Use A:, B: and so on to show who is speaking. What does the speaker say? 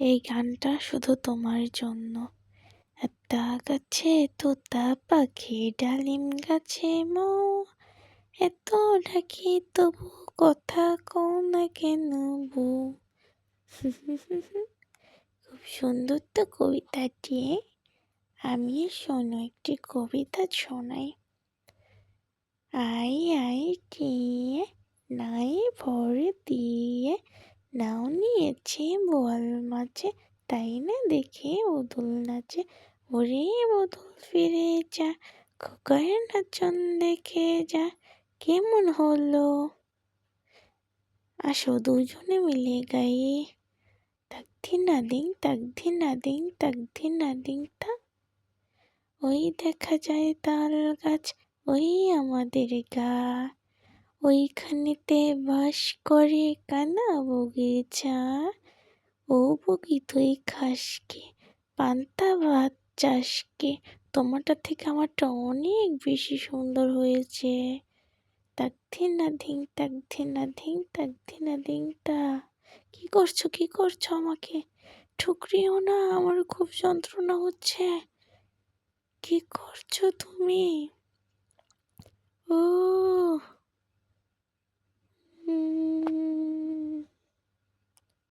A: এই গানটা শুধু তোমার জন্য। আতা গাছে তোতা পাখি, ডালিম গাছে মৌ, এত ডাকি তবু কথা কও না কেন বউ। খুব সুন্দর তো কবিতাটি। আমি শোনো একটি কবিতা শোনাই। আই আই টিয়ে নাই ভর দিয়ে, নাও নিয়েছে বোয়াল মাছে, তাই না দেখে বদল নাচে। ওরে বদল ফিরে যা, খোকার নাচন দেখে যা, কেমন হলো। আসো দুজনে মিলে গাই, তাক ধিনা দিং তাক ধিনা দিং তাক ধিনা দিং তা। ওই দেখা যায় তাল গাছ, ওই আমাদের গা, ওইখানেতে বাস করে কানা বগিচা। ও বগি তুই খাসকে, পান্তা ভাত চাষকে। তোমারটা থেকে আমারটা অনেক বেশি সুন্দর হয়েছে। তাক ধিনা ধিং তাক ধিনা ধিং তাক ধিনা দিং তা। কি করছো আমাকে? ঠুকরিও না, আমার খুব যন্ত্রণা হচ্ছে। কি করছো তুমি? ও